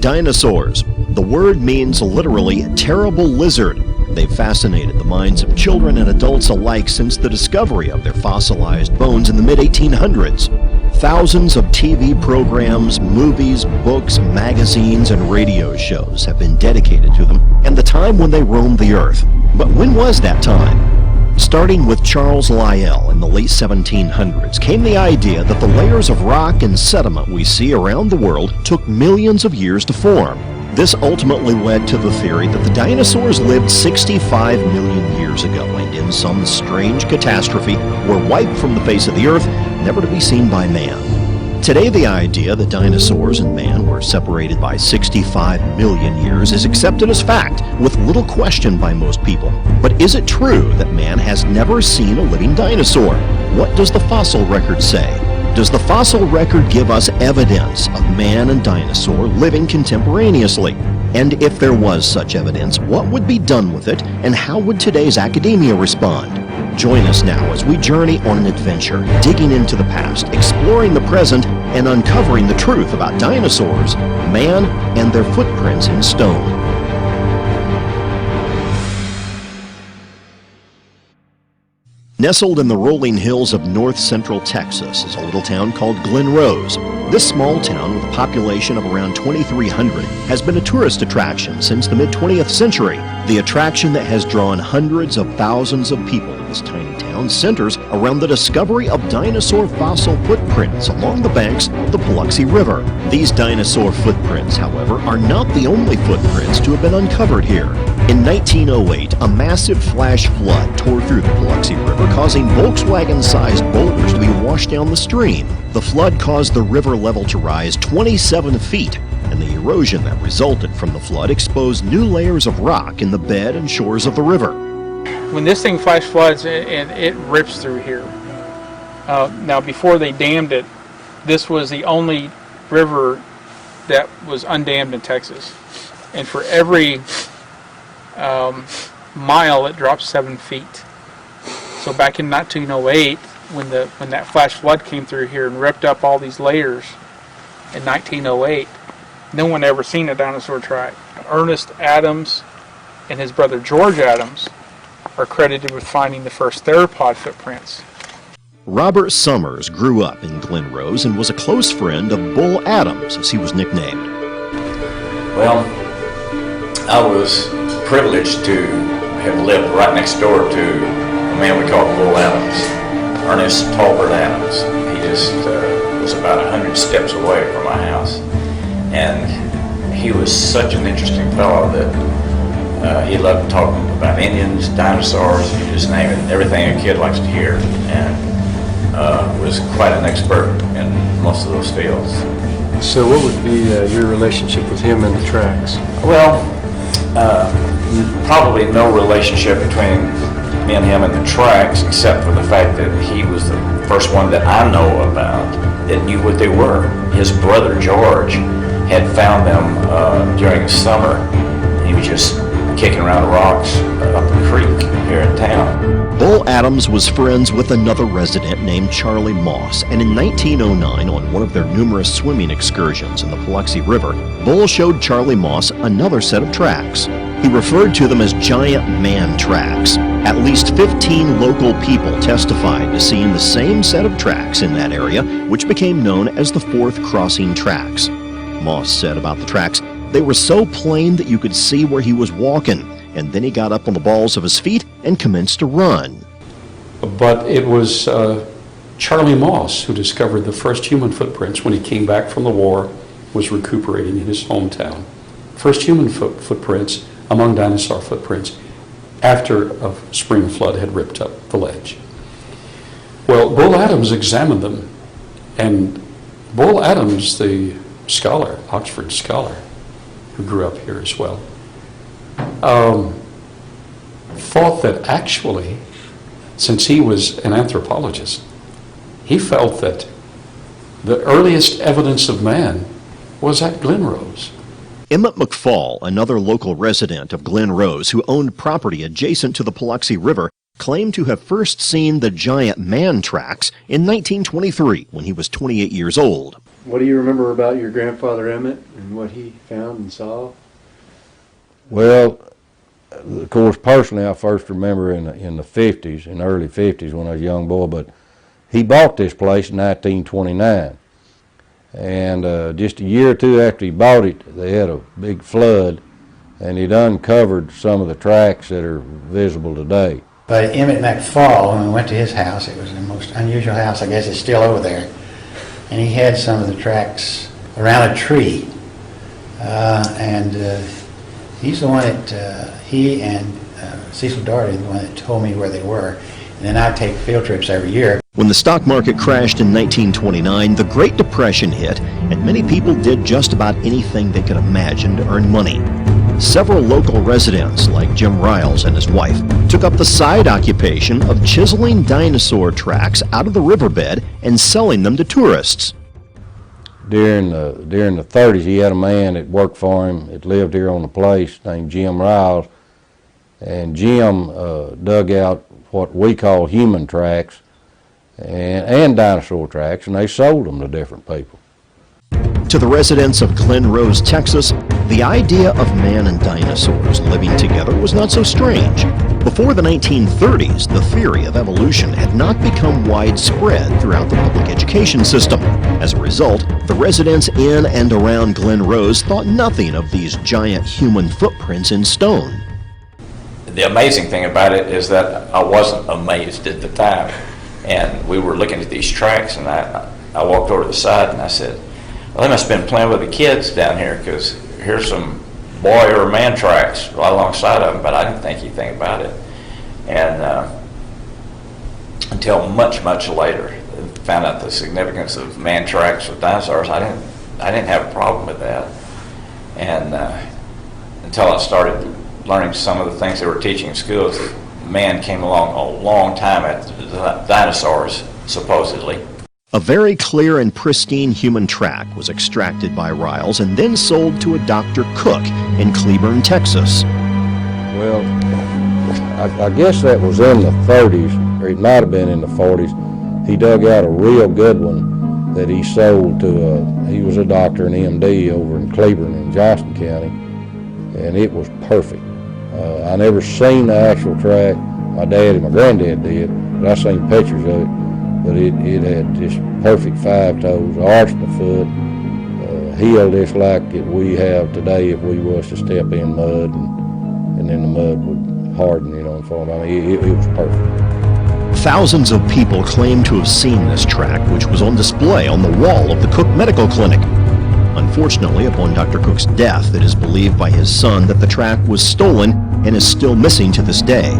Dinosaurs. The word means literally terrible lizard. They've fascinated the minds of children and adults alike since the discovery of their fossilized bones in the mid-1800s. Thousands of TV programs, movies, books, magazines, and radio shows have been dedicated to them and the time when they roamed the earth. But when was that time? Starting with Charles Lyell in the late 1700s came the idea that the layers of rock and sediment we see around the world took millions of years to form. This ultimately led to the theory that the dinosaurs lived 65 million years ago and in some strange catastrophe were wiped from the face of the earth, never to be seen by man. Today, the idea that dinosaurs and man were separated by 65 million years is accepted as fact, with little question by most people. But is it true that man has never seen a living dinosaur? What does the fossil record say? Does the fossil record give us evidence of man and dinosaur living contemporaneously? And if there was such evidence, what would be done with it, and how would today's academia respond? Join us now as we journey on an adventure, digging into the past, exploring the present, and uncovering the truth about dinosaurs, man, and their footprints in stone. Nestled in the rolling hills of north-central Texas is a little town called Glen Rose. This small town, with a population of around 2,300, has been a tourist attraction since the mid-20th century. The attraction that has drawn hundreds of thousands of people to this tiny town centers around the discovery of dinosaur fossil footprints along the banks of the Biloxi River. These dinosaur footprints, however, are not the only footprints to have been uncovered here. In 1908, a massive flash flood tore through the Biloxi River, causing Volkswagen-sized boulders to be washed down the stream. The flood caused the river level to rise 27 feet, and the erosion that resulted from the flood exposed new layers of rock in the bed and shores of the river. When this thing flash floods and it rips through here, now before they dammed it, this was the only river that was undammed in Texas. And for every mile it drops 7 feet. So back in 1908, when that flash flood came through here and ripped up all these layers in 1908, no one ever seen a dinosaur track. Ernest Adams and his brother George Adams are credited with finding the first theropod footprints. Robert Summers grew up in Glen Rose and was a close friend of Bull Adams, as he was nicknamed. Well, I was privileged to have lived right next door to a man we called Bull Adams, Ernest Talbert Adams. He just was about 100 steps away from my house, and he was such an interesting fellow that he loved talking about Indians, dinosaurs, you just name it, everything a kid likes to hear, and was quite an expert in most of those fields. So what would be your relationship with him and the tracks? Well, probably no relationship between me and him and the tracks, except for the fact that he was the first one that I know about that knew what they were. His brother George had found them during the summer. He was just kicking around the rocks up the creek here in town. Bull Adams was friends with another resident named Charlie Moss, and in 1909, on one of their numerous swimming excursions in the Biloxi River, Bull showed Charlie Moss another set of tracks. He referred to them as giant man tracks. At least 15 local people testified to seeing the same set of tracks in that area, which became known as the Fourth Crossing Tracks. Moss said about the tracks, they were so plain that you could see where he was walking, and then he got up on the balls of his feet and commenced to run. But it was Charlie Moss who discovered the first human footprints when he came back from the war, was recuperating in his hometown. First human footprints among dinosaur footprints after a spring flood had ripped up the ledge. Well, Bull Adams examined them, and Bull Adams, the scholar, Oxford scholar, who grew up here as well, thought that actually, since he was an anthropologist, he felt that the earliest evidence of man was at Glen Rose. Emmett McFall, another local resident of Glen Rose who owned property adjacent to the Biloxi River, claimed to have first seen the giant man tracks in 1923 when he was 28 years old. What do you remember about your grandfather Emmett and what he found and saw? Well, of course, personally, I first remember in the 50s, in the early 50s when I was a young boy, but he bought this place in 1929. And just a year or two after he bought it, they had a big flood, and he'd uncovered some of the tracks that are visible today. But Emmett McFall, when we went to his house, it was the most unusual house. I guess it's still over there. And he had some of the tracks around a tree. He's the one that, he and Cecil Doherty, the one that told me where they were. And then I'd take field trips every year. When the stock market crashed in 1929, the Great Depression hit, and many people did just about anything they could imagine to earn money. Several local residents, like Jim Riles and his wife, took up the side occupation of chiseling dinosaur tracks out of the riverbed and selling them to tourists. During the 30s, he had a man that worked for him that lived here on the place named Jim Riles, and Jim dug out what we call human tracks and dinosaur tracks, and they sold them to different people. To the residents of Glen Rose, Texas, the idea of man and dinosaurs living together was not so strange. Before the 1930s, the theory of evolution had not become widespread throughout the public education system. As a result, the residents in and around Glen Rose thought nothing of these giant human footprints in stone. The amazing thing about it is that I wasn't amazed at the time. And we were looking at these tracks, and I walked over to the side and I said, well, they must have been playing with the kids down here, because here's some boy or man tracks right alongside of them, but I didn't think anything about it. And until much, much later, found out the significance of man tracks with dinosaurs. I didn't have a problem with that. And until I started learning some of the things they were teaching in schools, that man came along a long time after the dinosaurs, supposedly. A very clear and pristine human track was extracted by Riles and then sold to a Dr. Cook in Cleburne, Texas. Well, I guess that was in the 30s, or it might have been in the 40s. He dug out a real good one that he sold to, he was a doctor, an MD over in Cleburne in Johnston County, and it was perfect. I never seen the actual track. My dad and my granddad did, but I seen pictures of it. But it had just perfect 5 toes, arched the foot, heel just like we have today if we was to step in mud, and then the mud would harden, and form. I mean, it was perfect. Thousands of people claim to have seen this track, which was on display on the wall of the Cook Medical Clinic. Unfortunately, upon Dr. Cook's death, it is believed by his son that the track was stolen and is still missing to this day.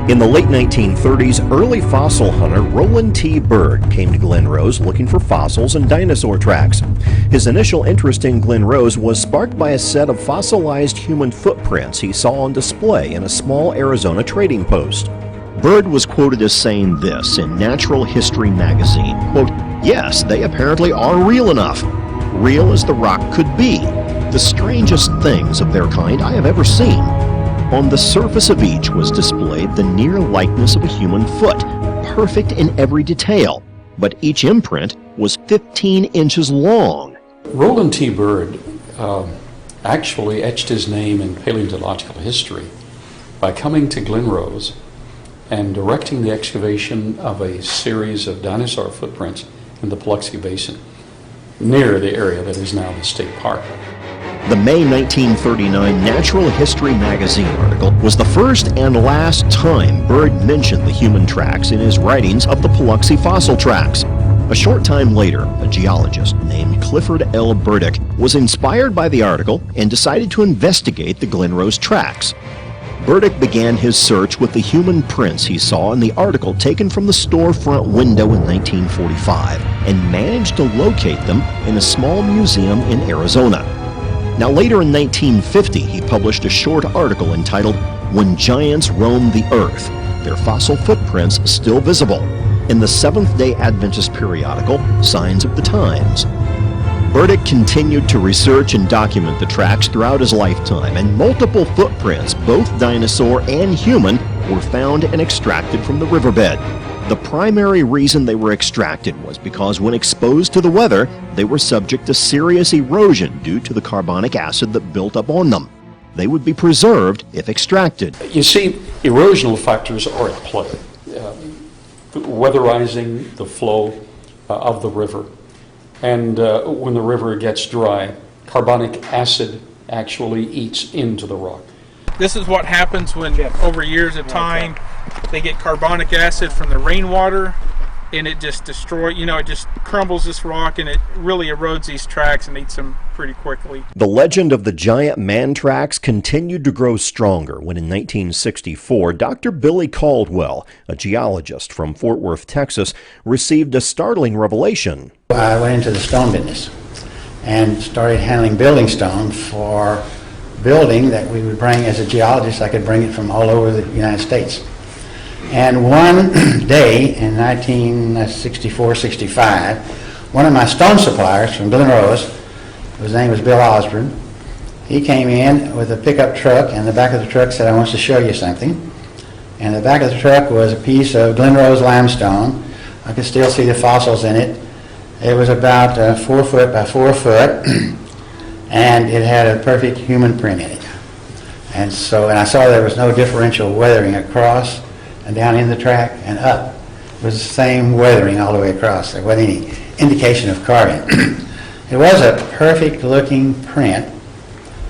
In the late 1930s, early fossil hunter Roland T. Byrd came to Glen Rose looking for fossils and dinosaur tracks. His initial interest in Glen Rose was sparked by a set of fossilized human footprints he saw on display in a small Arizona trading post. Byrd was quoted as saying this in Natural History magazine, quote, "Yes, they apparently are real enough. Real as the rock could be. The strangest things of their kind I have ever seen. On the surface of each was displayed the near likeness of a human foot, perfect in every detail, but each imprint was 15 inches long." Roland T. Byrd actually etched his name in paleontological history by coming to Glen Rose and directing the excavation of a series of dinosaur footprints in the Paluxy Basin, near the area that is now the state park. The May 1939 Natural History magazine article was the first and last time Byrd mentioned the human tracks in his writings of the Paluxy fossil tracks. A short time later, a geologist named Clifford L. Burdick was inspired by the article and decided to investigate the Glen Rose tracks. Burdick began his search with the human prints he saw in the article taken from the storefront window in 1945 and managed to locate them in a small museum in Arizona. Now later in 1950, he published a short article entitled "When Giants Roamed the Earth, Their Fossil Footprints Still Visible," in the Seventh-day Adventist periodical Signs of the Times. Burdick continued to research and document the tracks throughout his lifetime, and multiple footprints, both dinosaur and human, were found and extracted from the riverbed. The primary reason they were extracted was because when exposed to the weather, they were subject to serious erosion due to the carbonic acid that built up on them. They would be preserved if extracted. You see, erosional factors are at play. Weatherizing the flow of the river. And when the river gets dry, carbonic acid actually eats into the rock. This is what happens when, over years of time, they get carbonic acid from the rainwater, and it just destroys, it just crumbles this rock, and it really erodes these tracks and eats them pretty quickly. The legend of the giant man tracks continued to grow stronger when in 1964, Dr. Billy Caldwell, a geologist from Fort Worth, Texas, received a startling revelation. I went into the stone business and started handling building stone for building that we would bring as a geologist. I could bring it from all over the United States. And one day in 1964-65, one of my stone suppliers from Glen Rose, his name was Bill Osborne, he came in with a pickup truck, and the back of the truck said, "I want to show you something." And the back of the truck was a piece of Glen Rose limestone. I could still see the fossils in it. It was about 4 foot by 4 foot, and it had a perfect human print in it. And I saw there was no differential weathering across and down in the track and up. It was the same weathering all the way across. There wasn't any indication of carving. It was a perfect looking print.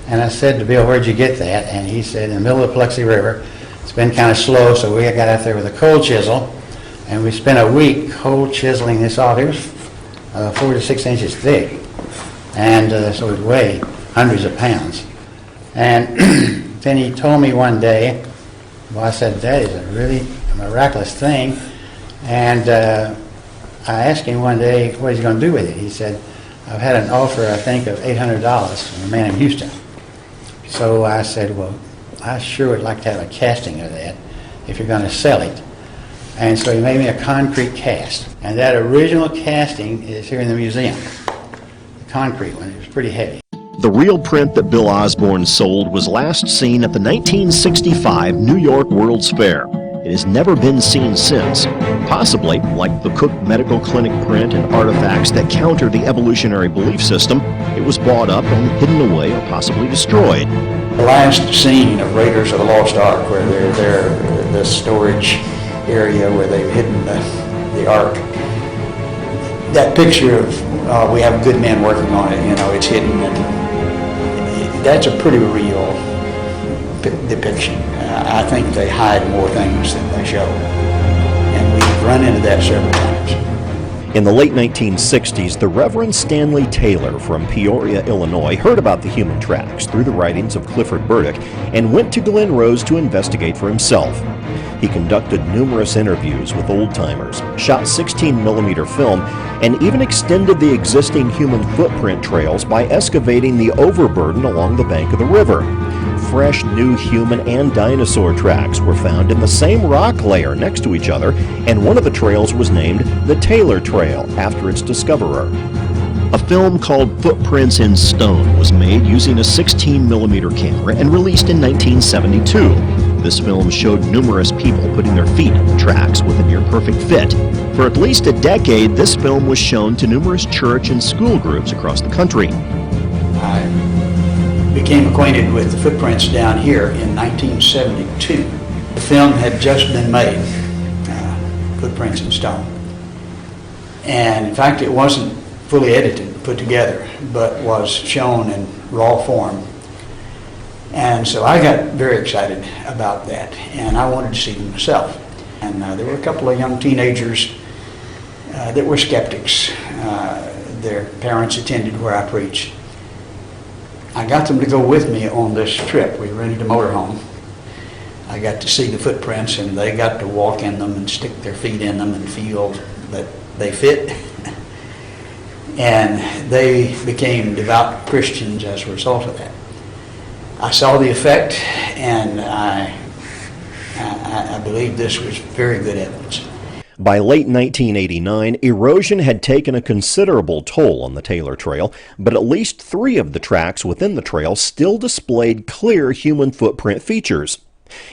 And I said to Bill, "Where'd you get that?" And he said, "In the middle of the Paluxy River. It's been kind of slow, so we got out there with a cold chisel, and we spent a week cold chiseling this off. It was 4 to 6 inches thick, and so it would weigh hundreds of pounds." And then he told me one day, well, I said, "That is a really miraculous thing." And I asked him one day what he's going to do with it. He said, "I've had an offer, I think, of $800 from a man in Houston." So I said, "Well, I sure would like to have a casting of that if you're going to sell it." And so he made me a concrete cast. And that original casting is here in the museum. The concrete one. It was pretty heavy. The real print that Bill Osborne sold was last seen at the 1965 New York World's Fair. It has never been seen since, possibly like the Cook Medical Clinic print and artifacts that counter the evolutionary belief system. It was bought up and hidden away or possibly destroyed. The last scene of Raiders of the Lost Ark, where they're there, the storage area where they've hidden the Ark, that picture of we have good men working on it, it's hidden, and that's a pretty real depiction. I think they hide more things than they show, and we've run into that several times. In the late 1960s, the Reverend Stanley Taylor from Peoria, Illinois, heard about the human tracks through the writings of Clifford Burdick and went to Glen Rose to investigate for himself. He conducted numerous interviews with old-timers, shot 16mm film, and even extended the existing human footprint trails by excavating the overburden along the bank of the river. Fresh new human and dinosaur tracks were found in the same rock layer next to each other, and one of the trails was named the Taylor Trail after its discoverer. A film called Footprints in Stone was made using a 16mm camera and released in 1972. This film showed numerous people putting their feet in the tracks with a near-perfect fit. For at least a decade, this film was shown to numerous church and school groups across the country. I became acquainted with the footprints down here in 1972. The film had just been made, Footprints in Stone. And in fact, it wasn't fully edited, put together, but was shown in raw form. And so I got very excited about that, and I wanted to see them myself. And there were a couple of young teenagers that were skeptics. Their parents attended where I preached. I got them to go with me on this trip. We rented a motorhome. I got to see the footprints, and they got to walk in them and stick their feet in them and feel that they fit. And they became devout Christians as a result of that. I saw the effect, and I believe this was very good evidence. By late 1989, erosion had taken a considerable toll on the Taylor Trail, but at least 3 of the tracks within the trail still displayed clear human footprint features.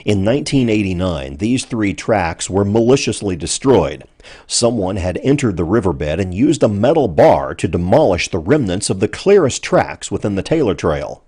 In 1989, these 3 tracks were maliciously destroyed. Someone had entered the riverbed and used a metal bar to demolish the remnants of the clearest tracks within the Taylor Trail.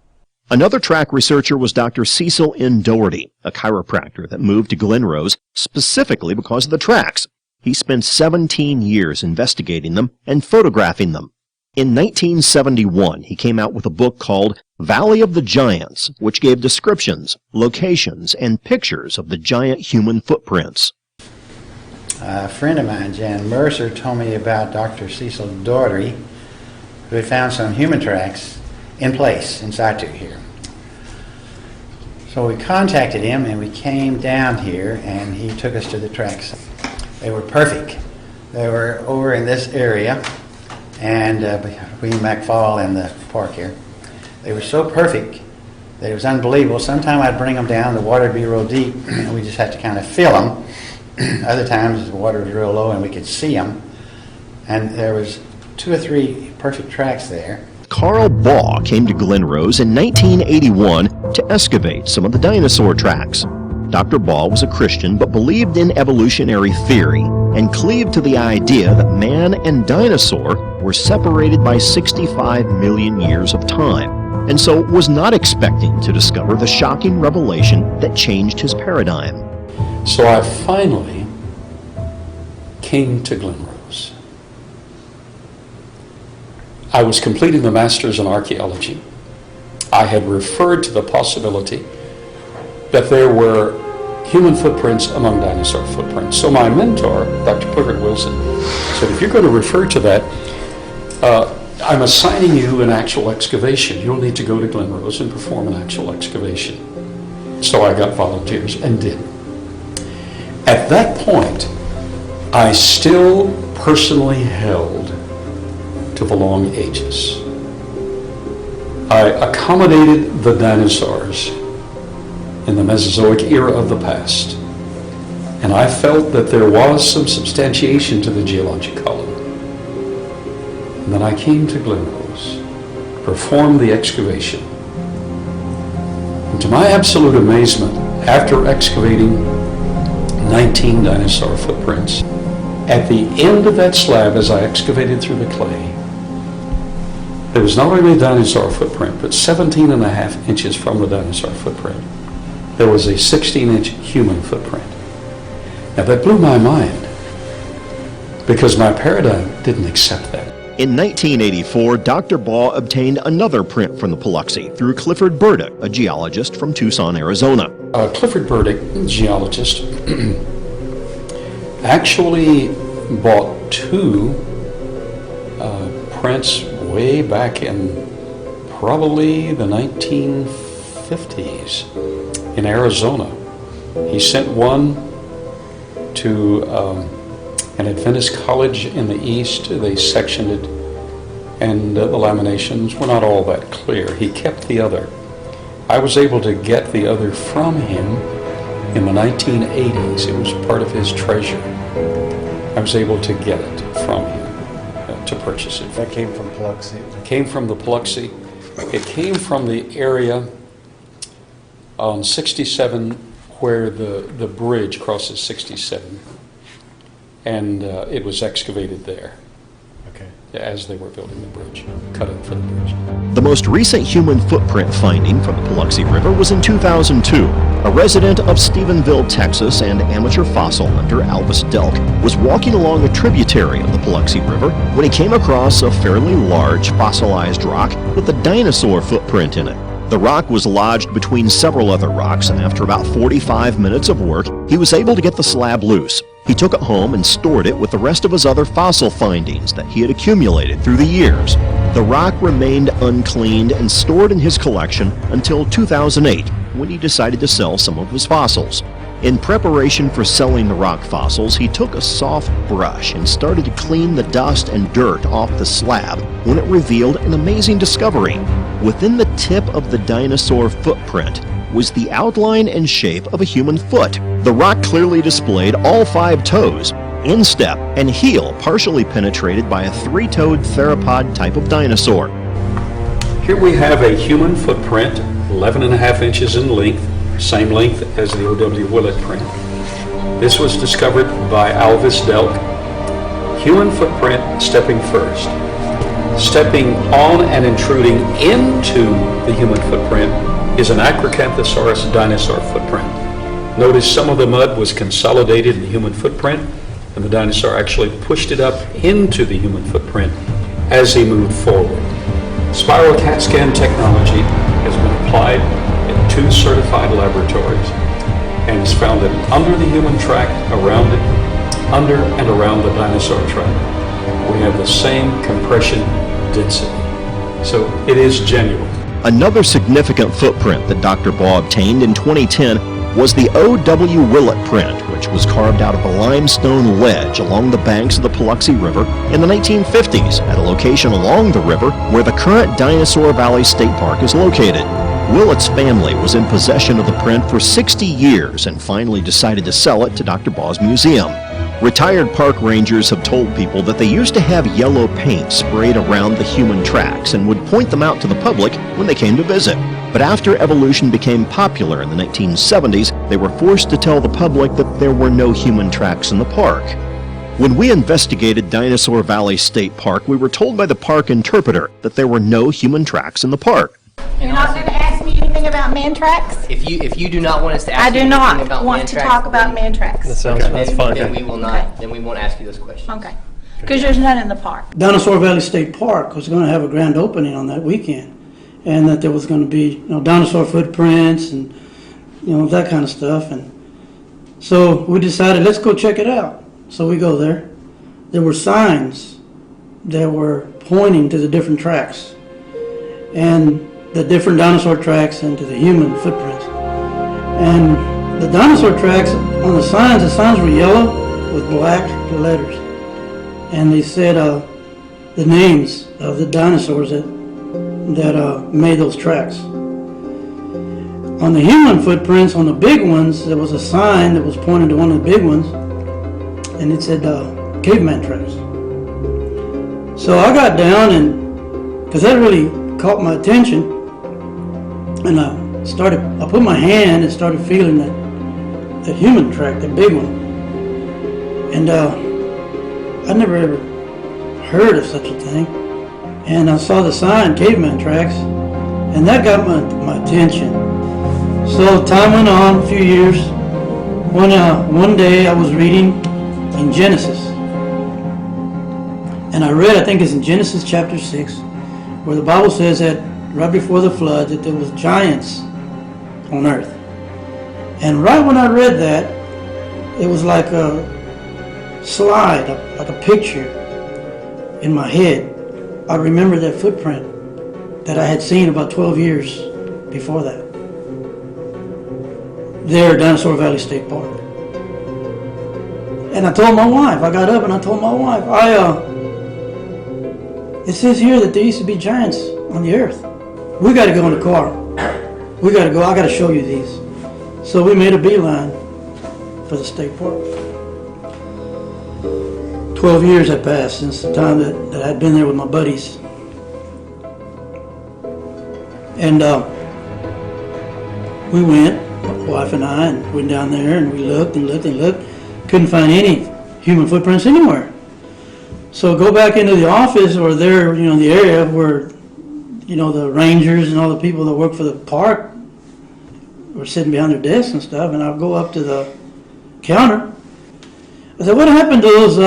Another track researcher was Dr. Cecil N. Doherty, a chiropractor that moved to Glen Rose specifically because of the tracks. He spent 17 years investigating them and photographing them. In 1971, he came out with a book called Valley of the Giants, which gave descriptions, locations, and pictures of the giant human footprints. A friend of mine, Jan Mercer, told me about Dr. Cecil Doherty, who had found some human tracks in place in situ here. So we contacted him and we came down here and he took us to the tracks. They were perfect. They were over in this area and between McFall and the park here. They were so perfect that it was unbelievable. Sometimes I'd bring them down, the water would be real deep and we just had to kind of fill them. Other times the water was real low and we could see them. And there was 2 or 3 perfect tracks there. Carl Baugh came to Glen Rose in 1981 to excavate some of the dinosaur tracks. Dr. Baugh was a Christian but believed in evolutionary theory and cleaved to the idea that man and dinosaur were separated by 65 million years of time, and so was not expecting to discover the shocking revelation that changed his paradigm. So I finally came to Glen Rose. I was completing the Master's in Archaeology. I had referred to the possibility that there were human footprints among dinosaur footprints. So my mentor, Dr. Puckert Wilson, said, if you're going to refer to that, I'm assigning you an actual excavation. You'll need to go to Glen Rose and perform an actual excavation. So I got volunteers and did. At that point, I still personally held to the long ages. I accommodated the dinosaurs in the Mesozoic era of the past, and I felt that there was some substantiation to the geologic column. And then I came to Glen Rose, performed the excavation, and to my absolute amazement, after excavating 19 dinosaur footprints, at the end of that slab, as I excavated through the clay, there was not only a dinosaur footprint, but 17.5 inches from the dinosaur footprint, there was a 16-inch human footprint. Now that blew my mind, because my paradigm didn't accept that. In 1984, Dr. Baugh obtained another print from the Paluxy through Clifford Burdick, a geologist from Tucson, Arizona. Clifford Burdick, geologist, actually bought 2 prints way back in probably the 1950s in Arizona. He sent one to an Adventist college in the east. They sectioned it, and the laminations were not all that clear. He kept the other. I was able to get the other from him in the 1980s. It was part of his treasure. I was able to get it from him, to purchase it. That came from Paluxy. It came from the Paluxy. It came from the area on 67 where the bridge crosses 67. And it was excavated there. Okay. As they were building the bridge, cut it for the bridge. The most recent human footprint finding from the Paluxy River was in 2002. A resident of Stephenville, Texas, and amateur fossil hunter Alvis Delk was walking along a tributary of the Paluxy River when he came across a fairly large fossilized rock with a dinosaur footprint in it. The rock was lodged between several other rocks, and after about 45 minutes of work, he was able to get the slab loose. He took it home and stored it with the rest of his other fossil findings that he had accumulated through the years. The rock remained uncleaned and stored in his collection until 2008, when he decided to sell some of his fossils. In preparation for selling the rock fossils, he took a soft brush and started to clean the dust and dirt off the slab when it revealed an amazing discovery. Within the tip of the dinosaur footprint was the outline and shape of a human foot. The rock clearly displayed all 5 toes, instep, and heel partially penetrated by a 3-toed theropod type of dinosaur. Here we have a human footprint, 11.5 inches in length, same length as the O.W. Willett print. This was discovered by Alvis Delk. Human footprint stepping first. Stepping on and intruding into the human footprint is an Acrocanthosaurus dinosaur footprint. Notice some of the mud was consolidated in the human footprint, and the dinosaur actually pushed it up into the human footprint as he moved forward. Spiral CAT scan technology has been applied in 2 certified laboratories and has found that under the human track, around it, under and around the dinosaur track, we have the same compression density. So it is genuine. Another significant footprint that Dr. Baugh obtained in 2010 was the O.W. Willett print, which was carved out of a limestone ledge along the banks of the Paluxy River in the 1950s at a location along the river where the current Dinosaur Valley State Park is located. Willett's family was in possession of the print for 60 years and finally decided to sell it to Dr. Baugh's museum. Retired park rangers have told people that they used to have yellow paint sprayed around the human tracks and would point them out to the public when they came to visit. But after evolution became popular in the 1970s, they were forced to tell the public that there were no human tracks in the park. When we investigated Dinosaur Valley State Park, we were told by the park interpreter that there were no human tracks in the park. You're not going to ask me anything about man tracks? If you do not want us to ask I you do anything not about want to talk about man tracks. That's fine. then we will not. Then we won't ask you those questions. Okay. Because there's none in the park. Dinosaur Valley State Park was going to have a grand opening on that weekend, and that there was going to be, dinosaur footprints and, that kind of stuff. And so we decided, let's go check it out. So we go there. There were signs that were pointing to the different tracks, and the different dinosaur tracks and to the human footprints. And the dinosaur tracks on the signs were yellow with black letters. And they said the names of the dinosaurs that made those tracks. On the human footprints, on the big ones, there was a sign that was pointing to one of the big ones, and it said caveman tracks. So I got down, and because that really caught my attention, and I put my hand and started feeling that human track, that big one. And I never ever heard of such a thing. And I saw the sign, caveman tracks, and that got my attention. So time went on, a few years. One day I was reading in Genesis. And I read, I think it's in Genesis chapter 6, where the Bible says that right before the flood that there was giants on earth. And right when I read that, it was like a slide, like a picture in my head. I remember that footprint that I had seen about 12 years before that. There at Dinosaur Valley State Park. And I told my wife, I got up and I told my wife, it says here that there used to be giants on the earth. We got to go in the car. We got to go. I got to show you these. So we made a beeline for the state park. 12 years had passed since the time that I'd been there with my buddies. And we went, my wife and I, and went down there and we looked and looked and looked. Couldn't find any human footprints anywhere. So go back into the office or there, the area where the rangers and all the people that work for the park were sitting behind their desks and stuff, and I'll go up to the counter. I said, what happened to those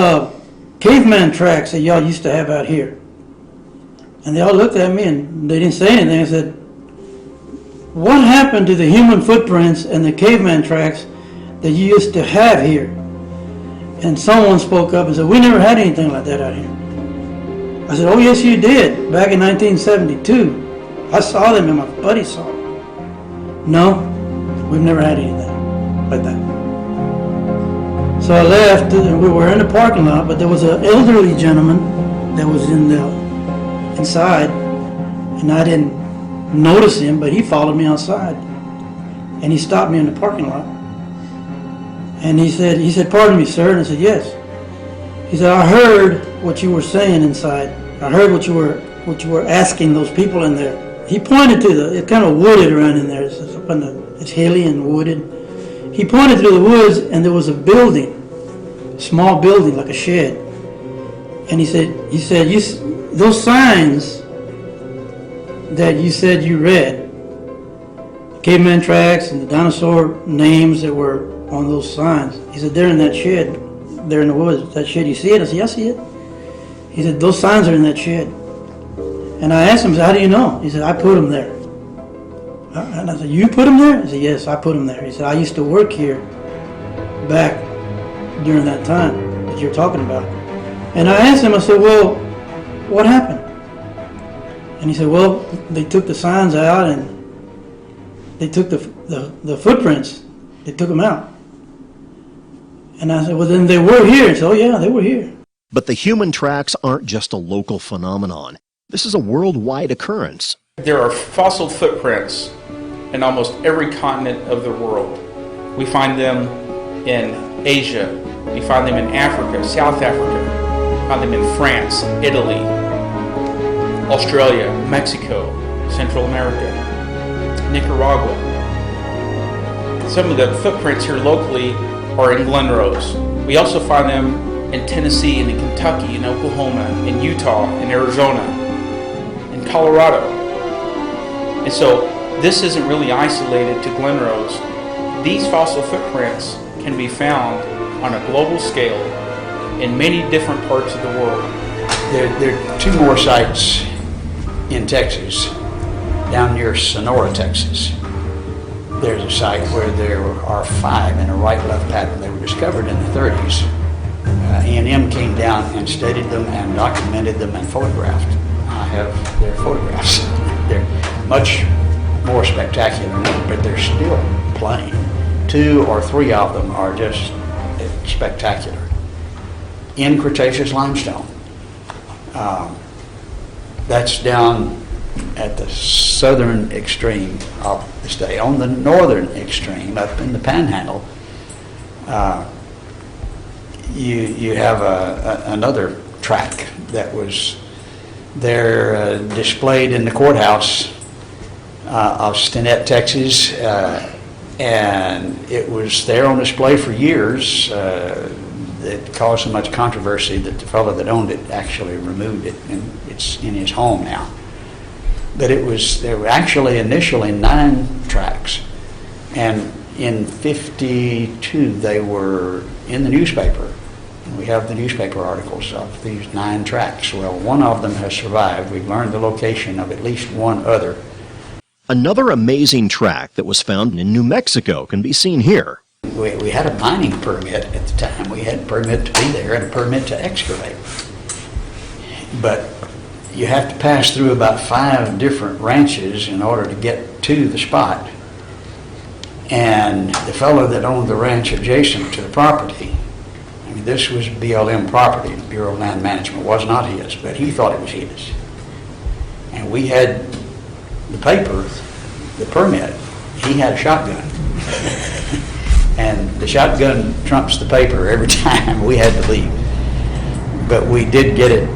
caveman tracks that y'all used to have out here? And they all looked at me and they didn't say anything. I said, what happened to the human footprints and the caveman tracks that you used to have here? And someone spoke up and said, we never had anything like that out here. I said, oh yes you did, back in 1972. I saw them and my buddy saw them. No, we've never had anything like that. So I left and we were in the parking lot, but there was an elderly gentleman that was inside, and I didn't notice him, but he followed me outside. And he stopped me in the parking lot. And he said, pardon me, sir. And I said, yes. He said, I heard what you were saying inside. I heard what you were asking those people in there. He pointed to it's kind of wooded around in there. It's a up on it's hilly and wooded. He pointed through the woods, and there was a building, a small building like a shed. And he said, those signs that you said you read, caveman tracks and the dinosaur names that were on those signs. He said, they're in that shed, they're in the woods. That shed, you see it? I said, yeah, I see it. He said, those signs are in that shed. And I asked him, I said, how do you know? He said, I put them there. And I said, you put them there? He said, yes, I put them there. He said, I used to work here back during that time that you're talking about. And I asked him, I said, well, what happened? And he said, well, they took the signs out and they took the footprints, they took them out. And I said, well, then they were here. He said, oh yeah, they were here. But the human tracks aren't just a local phenomenon. This is a worldwide occurrence. There are fossil footprints in almost every continent of the world. We find them in Asia, we find them in Africa, South Africa, we find them in France, Italy, Australia, Mexico, Central America, Nicaragua. Some of the footprints here locally are in Glen Rose. We also find them in Tennessee and in Kentucky, in Oklahoma, in Utah, in Arizona, in Colorado. And so this isn't really isolated to Glen Rose. These fossil footprints can be found on a global scale in many different parts of the world. There are two more sites in Texas, down near Sonora, Texas. There's a site where there are 5 in a right-left pattern. They were discovered in the 30s. A&M came down and studied them and documented them and photographed. I have their photographs. They're much more spectacular now, but they're still plain. 2 or 3 of them are just spectacular. In Cretaceous limestone. That's down at the southern extreme of the state. On the northern extreme, up in the Panhandle, you have another track that was there displayed in the courthouse of Stinnett, Texas, and it was there on display for years. It caused so much controversy that the fellow that owned it actually removed it, and it's in his home now. But there were actually initially 9 tracks, and in '52 they were in the newspaper. And we have the newspaper articles of these 9 tracks. Well, one of them has survived. We've learned the location of at least one other. Another amazing track that was found in New Mexico can be seen here. We had a mining permit at the time. We had a permit to be there and a permit to excavate. But you have to pass through about 5 different ranches in order to get to the spot. And the fellow that owned the ranch adjacent to the property, I mean, this was BLM property, the Bureau of Land Management, was not his, but he thought it was his. And we had the paper, the permit. He had a shotgun. And the shotgun trumps the paper every time. We had to leave. But we did get it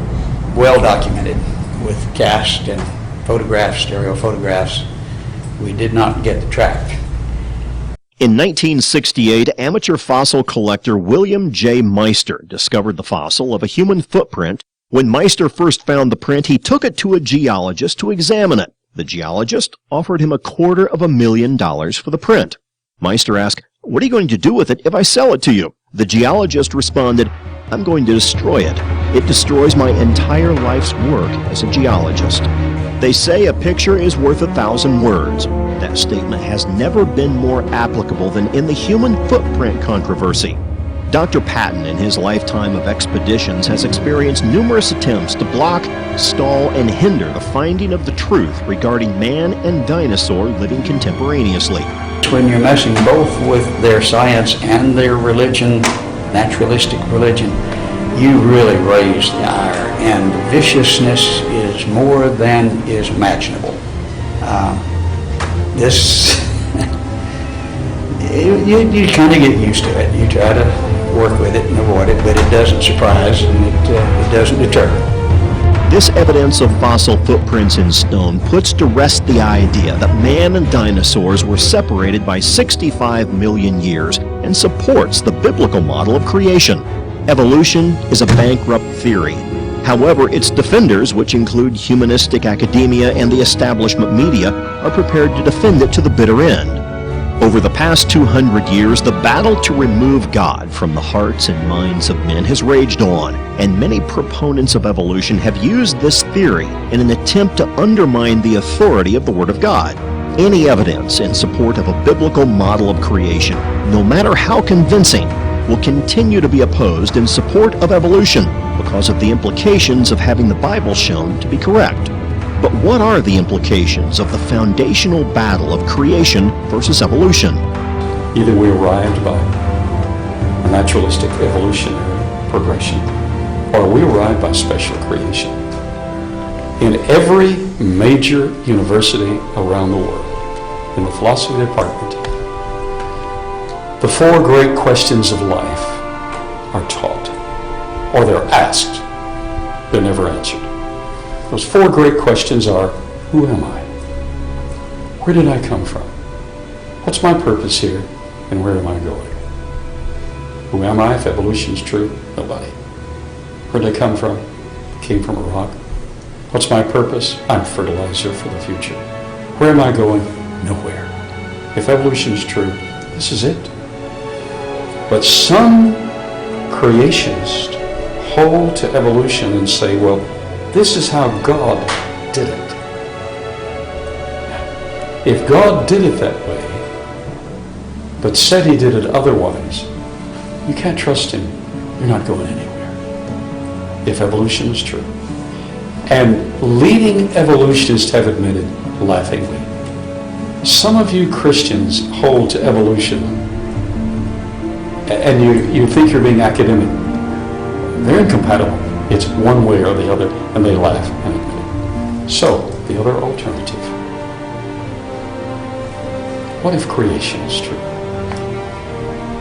well documented with cast and photographs, stereo photographs. We did not get the track. In 1968, amateur fossil collector William J. Meister discovered the fossil of a human footprint. When Meister first found the print, he took it to a geologist to examine it. The geologist offered him $250,000 for the print. Meister asked, "What are you going to do with it if I sell it to you?" The geologist responded, "I'm going to destroy it. It destroys my entire life's work as a geologist." They say a picture is worth 1,000 words. That statement has never been more applicable than in the human footprint controversy. Dr. Patton, in his lifetime of expeditions, has experienced numerous attempts to block, stall, and hinder the finding of the truth regarding man and dinosaur living contemporaneously. When you're messing both with their science and their religion, naturalistic religion, you really raise the ire, and the viciousness is more than is imaginable. You kind of get used to it. You try to work with it and avoid it, but it doesn't surprise and it doesn't deter. This evidence of fossil footprints in stone puts to rest the idea that man and dinosaurs were separated by 65 million years and supports the biblical model of creation. Evolution is a bankrupt theory. However, its defenders, which include humanistic academia and the establishment media, are prepared to defend it to the bitter end. Over the past 200 years, the battle to remove God from the hearts and minds of men has raged on, and many proponents of evolution have used this theory in an attempt to undermine the authority of the Word of God. Any evidence in support of a biblical model of creation, no matter how convincing, will continue to be opposed in support of evolution because of the implications of having the Bible shown to be correct. But what are the implications of the foundational battle of creation versus evolution? Either we arrived by a naturalistic evolutionary progression, or we arrived by special creation. In every major university around the world, in the philosophy department, the four great questions of life are taught, or they're asked. They're never answered. Those four great questions are, who am I? Where did I come from? What's my purpose here, and where am I going? Who am I if evolution is true? Nobody. Where did I come from? Came from a rock. What's my purpose? I'm fertilizer for the future. Where am I going? Nowhere. If evolution is true, this is it. But some creationists hold to evolution and say, well, this is how God did it. If God did it that way, but said he did it otherwise, you can't trust him. You're not going anywhere. If evolution is true. And leading evolutionists have admitted, laughingly, some of you Christians hold to evolution and you think you're being academic. They're incompatible. It's one way or the other, and they laugh and admit it. So, the other alternative. What if creation is true?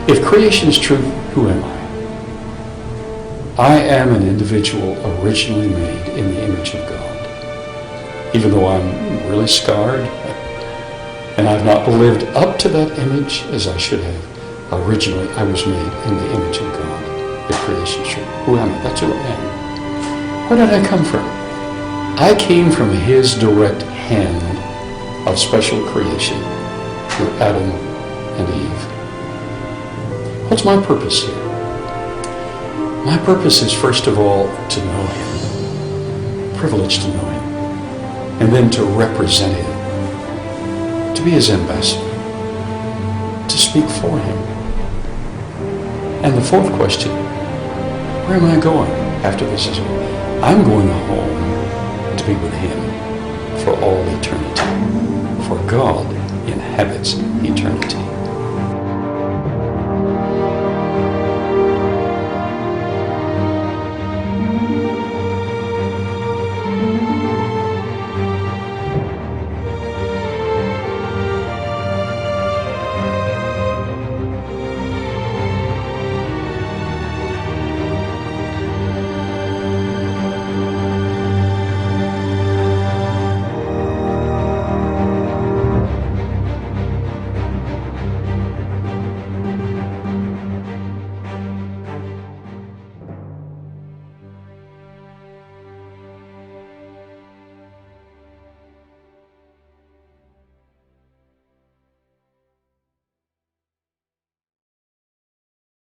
If creation is true, who am I? I am an individual originally made in the image of God. Even though I'm really scarred, and I've not lived up to that image as I should have, originally I was made in the image of God. If creation is true, who am I? That's who I am. Where did I come from? I came from his direct hand of special creation through Adam and Eve. What's my purpose here? My purpose is, first of all, to know him, privileged to know him, and then to represent him, to be his ambassador, to speak for him. And the fourth question, where am I going after this is over? I'm going home to be with him for all eternity. For God inhabits eternity.